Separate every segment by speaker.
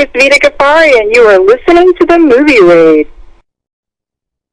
Speaker 1: is Vida Ghaffari, and you are listening to the Movie Raid.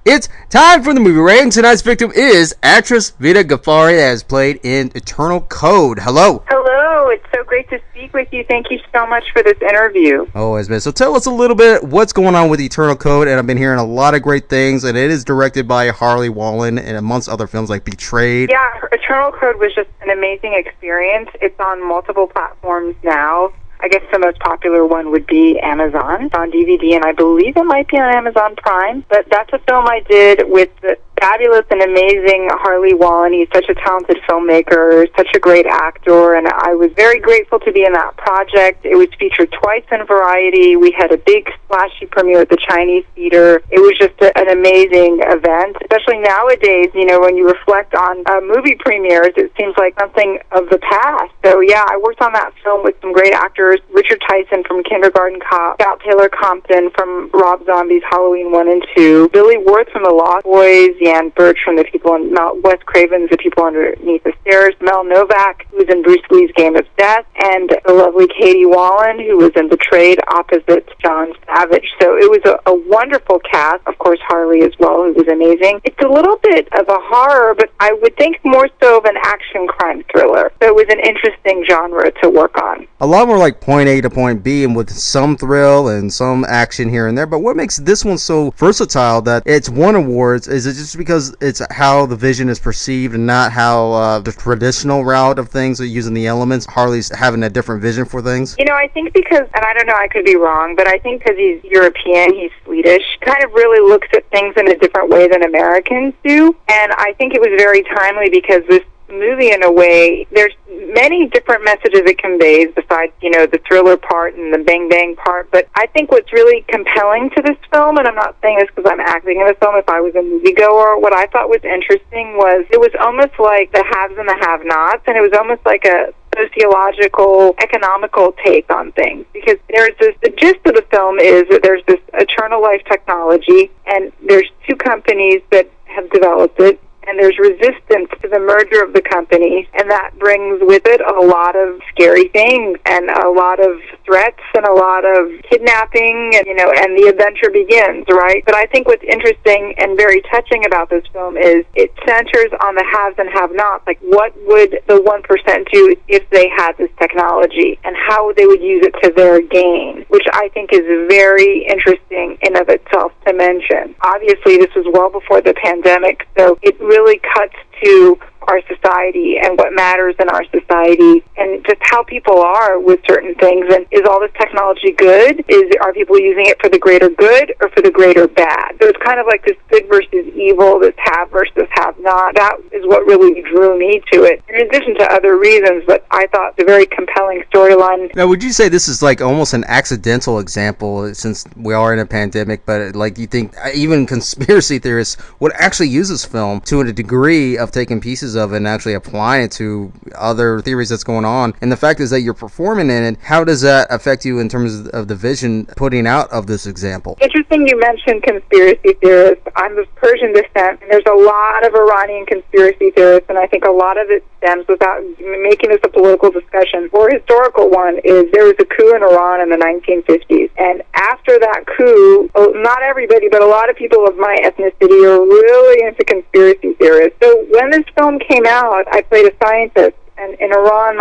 Speaker 2: It's time for the Movie Raid, and tonight's victim is actress Vida Ghaffari, that has played in Eternal Code. Hello.
Speaker 1: Hello, it's so great to speak with you. Thank you so much for this interview.
Speaker 2: Always, man. So tell us a little bit what's going on with Eternal Code, and I've been hearing a lot of great things, and it is directed by Harley Wallen, and amongst other films like Betrayed.
Speaker 1: Yeah, Eternal Code was just an amazing experience. It's on multiple platforms now. I guess the most popular one would be Amazon. It's on DVD, and I believe it might be on Amazon Prime. But that's a film I did with the fabulous and amazing Harley Wallen. He's such a talented filmmaker, such a great actor, and I was very grateful to be in that project. It was featured twice in Variety. We had a big splashy premiere at the Chinese Theater. It was just an amazing event, especially nowadays, you know, when you reflect on movie premieres, it seems like something of the past. So, yeah, I worked on that film with some great actors. Richard Tyson from Kindergarten Cop, Scout Taylor Compton from Rob Zombie's Halloween 1 and 2, Billy Worth from The Lost Boys, Jan Birch from The People on Wes Craven's The People Underneath the Stairs, Mel Novak, who was in Bruce Lee's Game of Death, and the lovely Katie Wallen, who was in Betrayed opposite John Savage. So it was a wonderful cast. Of course, Harley as well, who was amazing. It's a little bit of a horror, but I would think more so of an action crime thriller. So it was an interesting genre to work on.
Speaker 2: A lot more like point A to point B, and with some thrill and some action here and there. But what makes this one so versatile that it's won awards? Is it just because it's how the vision is perceived and not how the traditional route of things are using the elements? Harley's having a different vision for things?
Speaker 1: You know, I think because, and I don't know, I could be wrong, but I think because he's European, he's Swedish, kind of really looks at things in a different way than Americans do. And I think it was very timely because this movie, in a way, there's many different messages it conveys besides, you know, the thriller part and the bang-bang part. But I think what's really compelling to this film, and I'm not saying this because I'm acting in the film, if I was a moviegoer, what I thought was interesting was it was almost like the haves and the have-nots, and it was almost like a sociological, economical take on things. Because there's this, the gist of the film is that there's this eternal life technology, and there's two companies that have developed it, and there's resistance to the merger of the companies, and that brings with it a lot of scary things and a lot of threats and a lot of kidnapping, and, you know, and the adventure begins, right? But I think what's interesting and very touching about this film is it centers on the haves and have-nots. Like, what would the 1% do if they had this technology, and how they would use it to their gain, which I think is very interesting in of itself to mention. Obviously, this was well before the pandemic, so it really cuts to our society and what matters in our society and just how people are with certain things. And is all this technology good? Are people using it for the greater good or for the greater bad? So it's kind of like this good versus evil, this have versus have not. That is what really drew me to it, in addition to other reasons, but I thought it's a very compelling storyline.
Speaker 2: Now, would you say this is like almost an accidental example, since we are in a pandemic, but like, do you think even conspiracy theorists would actually use this film to a degree of taking pieces of it and actually applying it to other theories that's going on? And the fact is that you're performing in it. How does that affect you in terms of the vision putting out of this example?
Speaker 1: Interesting you mentioned conspiracy theorists. I'm of Persian descent, and there's a lot of Iranian conspiracy theorists, and I think a lot of it stems, without making this a political discussion, or a historical one, is there was a coup in Iran in the 1950s. And after that coup, not everybody, but a lot of people of my ethnicity are really into conspiracy theorists. So when this film came out, I played a scientist, and in Iran,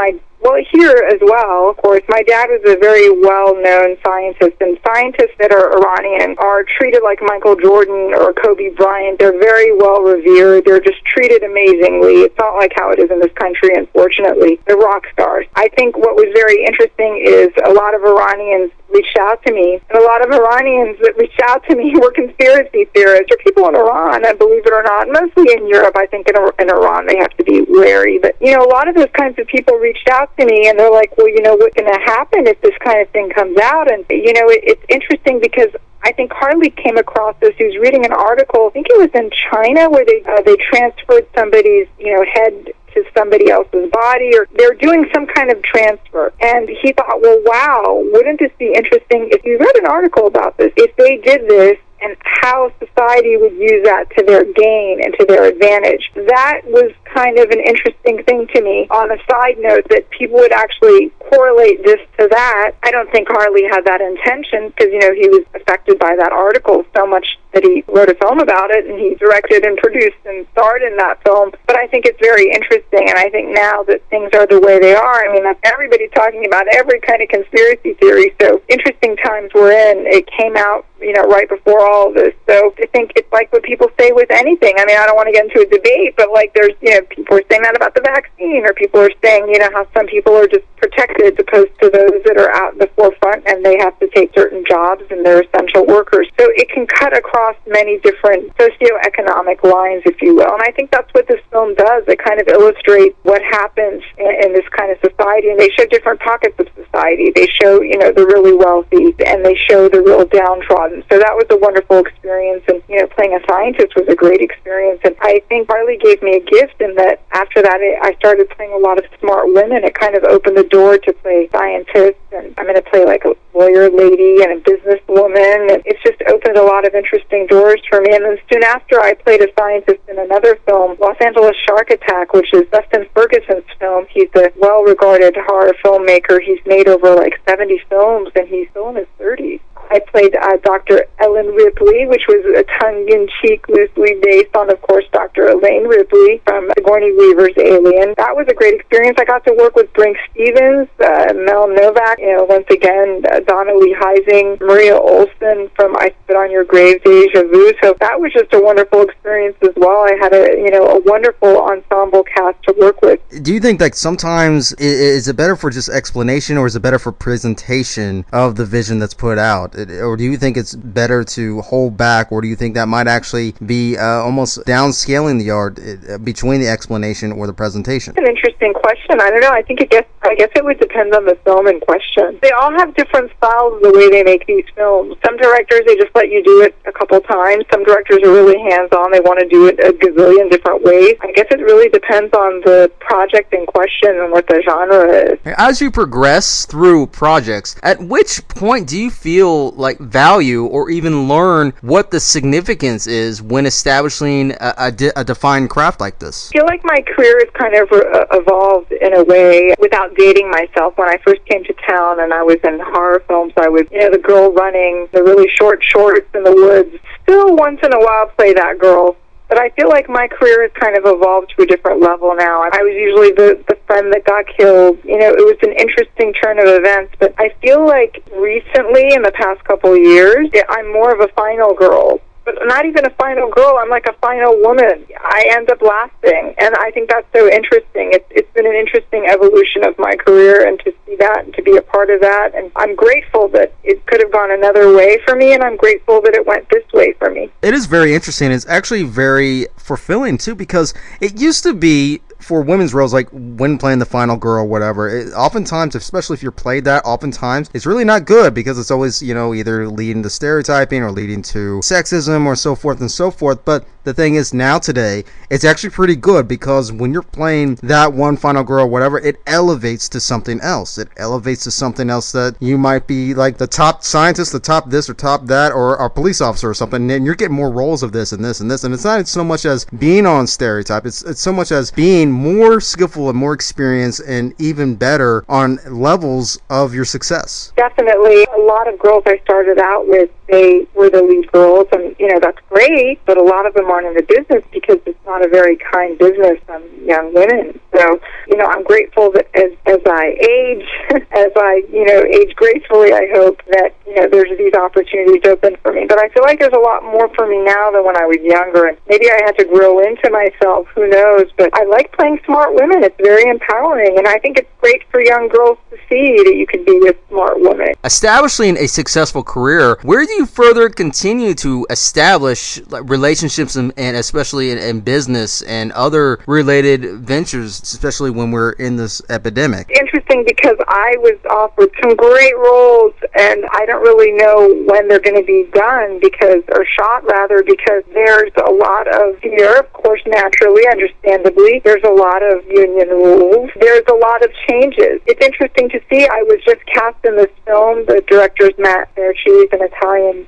Speaker 1: here as well, of course, my dad was a very well-known scientist, and scientists that are Iranian are treated like Michael Jordan or Kobe Bryant. They're very well-revered. They're just treated amazingly. It's not like how it is in this country, unfortunately. They're rock stars. I think what was very interesting is a lot of Iranians reached out to me, and a lot of Iranians that reached out to me were conspiracy theorists, or people in Iran, and believe it or not, mostly in Europe. I think in Iran they have to be wary, but, you know, a lot of those kinds of people reached out to me, and they're like, well, you know, what's going to happen if this kind of thing comes out? And, you know, it's interesting because I think Harley came across this. He was reading an article, I think it was in China, where they transferred somebody's, you know, head to somebody else's body, or they're doing some kind of transfer. And he thought, well, wow, wouldn't this be interesting if you read an article about this, if they did this, and how society would use that to their gain and to their advantage. That was kind of an interesting thing to me. On a side note, that people would actually correlate this to that. I don't think Harley had that intention because, he was affected by that article so much that he wrote a film about it, and he directed and produced and starred in that film. But I think it's very interesting, and I think now that things are the way they are, everybody's talking about every kind of conspiracy theory, so interesting times we're in. It came out, right before all of this. So I think it's like what people say with anything. I don't want to get into a debate, but there's, people are saying that about the vaccine, or people are saying, how some people are just protected opposed to those that are out in the forefront and they have to take certain jobs and they're essential workers. So it can cut across many different socioeconomic lines, if you will. And I think that's what this film does. It kind of illustrates what happens in this kind of society. And they show different pockets of society. They show, the really wealthy, and they show the real downtrodden. So that was a wonderful experience. And, playing a scientist was a great experience. And I think Harley gave me a gift in that after that, I started playing a lot of smart women. It kind of opened the door to play scientists. And I'm going to play like a lawyer lady and a businesswoman. And it's just opened a lot of interesting doors for me. And then soon after, I played a scientist in another film, Los Angeles Shark Attack, which is Dustin Ferguson's film. He's a well-regarded horror filmmaker. He's made over 70 films, and he's still in his 30s. I played Dr. Ellen Ripley, which was a tongue-in-cheek, loosely based on, of course, Dr. Elaine Ripley from Sigourney Weaver's Alien. That was a great experience. I got to work with Brink Stevens, Mel Novak, once again, Donna Lee Heising, Maria Olsen from I Spit on Your Grave, Deja Vu. So that was just a wonderful experience as well. I had a wonderful ensemble cast to work with.
Speaker 2: Do you think sometimes is it better for just explanation, or is it better for presentation of the vision that's put out? Or do you think it's better to hold back, or do you think that might actually be almost downscaling the art between the explanation or the presentation?
Speaker 1: An interesting question. I don't know. I guess it would depend on the film in question. They all have different styles the way they make these films. Some directors, they just let you do it a couple times. Some directors are really hands-on. They want to do it a gazillion different ways. I guess it really depends on the project in question and what the genre is.
Speaker 2: As you progress through projects, at which point do you feel value or even learn what the significance is when establishing a defined craft like this?
Speaker 1: I feel like my career has kind of evolved in a way without dating myself. When I first came to town and I was in horror films, I was, the girl running the really short shorts in the woods. Still once in a while play that girl. But I feel like my career has kind of evolved to a different level now. I was usually the friend that got killed. It was an interesting turn of events. But I feel like recently, in the past couple of years, I'm more of a final girl. But not even a final girl, I'm like a final woman. I end up lasting, and I think that's so interesting. It's been an interesting evolution of my career, and to see that and to be a part of that. And I'm grateful that it could have gone another way for me, and I'm grateful that it went this way for me.
Speaker 2: It is very interesting. It's actually very fulfilling, too, because it used to be for women's roles, like when playing the final girl, whatever, oftentimes, especially if you're played that, oftentimes it's really not good because it's always, either leading to stereotyping or leading to sexism or so forth and so forth. But the thing is, now today, it's actually pretty good because when you're playing that one final girl, whatever, it elevates to something else. It elevates to something else that you might be like the top scientist, the top this or top that, or a police officer or something, and you're getting more roles of this and this and this. And it's not so much as being on stereotype, it's so much as being more skillful and more experienced and even better on levels of your success.
Speaker 1: Definitely. A lot of girls I started out with, they were the lead girls, and that's great, but a lot of them aren't in the business because it's not a very kind business on young women. So, I'm grateful that as I age, as I, age gracefully, I hope that, there's these opportunities open for me. But I feel like there's a lot more for me now than when I was younger, and maybe I had to grow into myself, who knows, but I like playing smart women. It's very empowering, and I think it's great for young girls to see that you can be a smart woman.
Speaker 2: Establishing a successful career, where do you further continue to establish relationships and especially in business and other related ventures, especially when we're in this epidemic?
Speaker 1: Interesting, because I was offered some great roles, and I don't really know when they're going to be done or shot rather, because there's a lot of fear, of course, naturally, understandably. There's a lot of union rules. There's a lot of changes. It's interesting to see. I was just cast in this film. The director's Matt Fairchief, an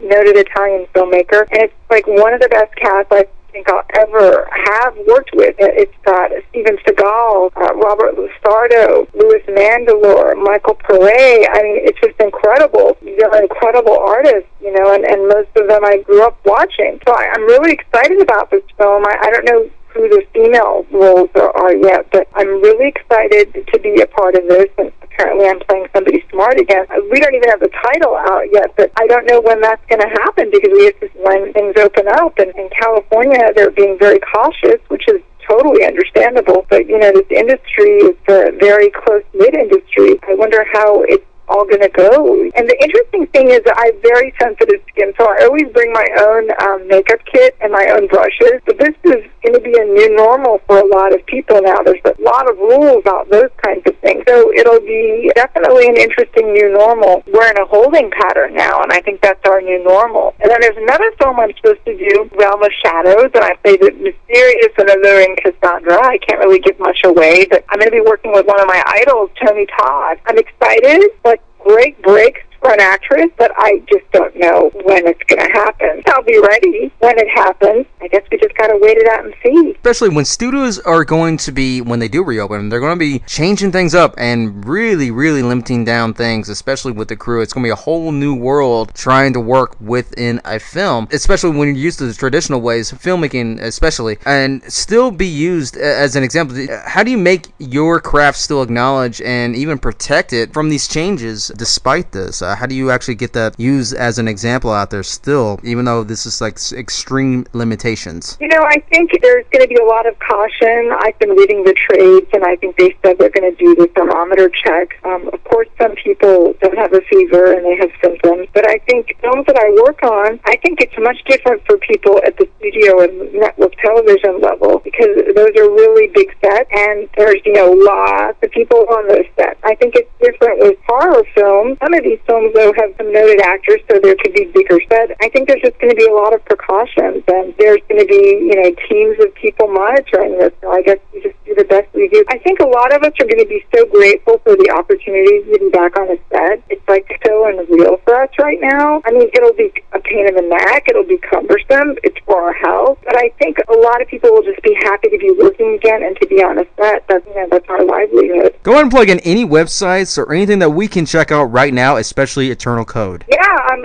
Speaker 1: noted Italian filmmaker, and it's like one of the best casts I've think I'll ever have worked with. It's got Steven Seagal, Robert Lusardo, Louis Mandylor, Michael Pere. I mean, it's just incredible. They're incredible artists, you know, and most of them I grew up watching. So I'm really excited about this film. I don't know who the female roles are yet, but I'm really excited to be a part of this, and apparently I'm playing somebody smart again. We don't even have the title out yet, but I don't know when that's going to happen, because we have to, when things open up, and in California they're being very cautious, which is totally understandable, but you know, this industry is a very close-knit industry. I wonder how it's all going to go. And the interesting thing is that I have very sensitive skin, so I always bring my own makeup kit and my own brushes. But this is going to be a new normal for a lot of people now. There's a lot of rules about those kinds of things. So it'll be definitely an interesting new normal. We're in a holding pattern now, and I think that's our new normal. And then there's another film I'm supposed to do, Realm of Shadows, and I play the mysterious and alluring Cassandra. I can't really give much away, but I'm going to be working with one of my idols, Tony Todd. I'm excited, but great breaks for an actress, but I just don't know when it's going to happen. I'll be ready when it happens. I guess we just got to wait it out and see.
Speaker 2: Especially when studios are going to be, when they do reopen, they're going to be changing things up and really, really limiting down things, especially with the crew. It's going to be a whole new world trying to work within a film, especially when you're used to the traditional ways, filmmaking especially, and still be used as an example. How do you make your craft still acknowledged and even protected from these changes despite this? How do you actually get that used as an example out there still, even though this is like extreme limitations?
Speaker 1: You know, I think there's going to be a lot of caution. I've been reading the trades, and I think they said they're going to do the thermometer check. Of course, some people don't have a fever and they have symptoms, but I think films that I work on, I think it's much different for people at the studio and network television level, because those are really big sets, and there's, you know, lots of people on those sets. I think it's different with horror films. Some of these films, though, have some noted actors, so there could be bigger sets. I think there's just going to be a lot of precautions, and there's going to be, you know, teams of people monitoring this. So I guess we just do the best we do. I think a lot of us are going to be so grateful for the opportunities to be back on a set. It's like so unreal for us right now. I mean, it'll be a pain in the neck. It'll be cumbersome. It's for our health. But I think a lot of people will just be happy to be working again and to be on a set. That's, you know, that's our livelihood.
Speaker 2: Go ahead and plug in any websites or anything that we can check out right now, especially Eternal Code.
Speaker 1: Yeah,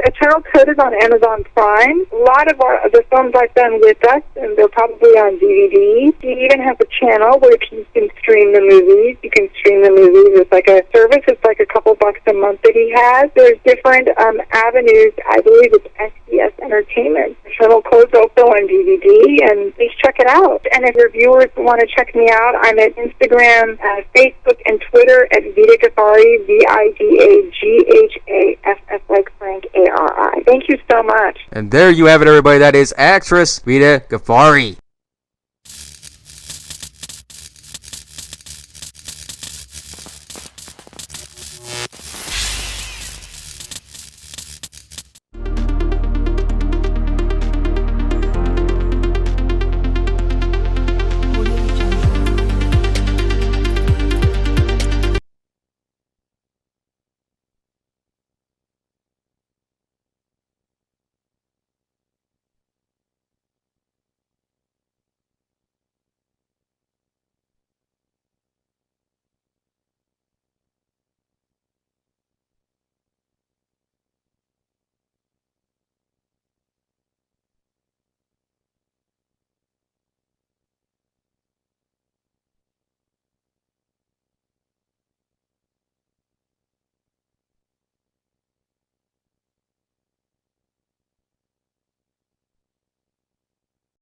Speaker 1: Eternal Code is on Amazon Prime. A lot of the films I've done with us, and they're probably on DVD. You even have a channel where you can stream the movies. You can stream the movies. It's like a service. It's like a couple bucks a month that he has. There's different avenues. I believe it's SBS Entertainment. Eternal Code's also on DVD, and please check it out. And if your viewers want to check me out, I'm at Instagram, Facebook, and Twitter at Vida Ghaffari, VIDAGHAFF like Frank ARI. Thank you so much.
Speaker 2: And there you have it, everybody. That is actress Vida Ghaffari.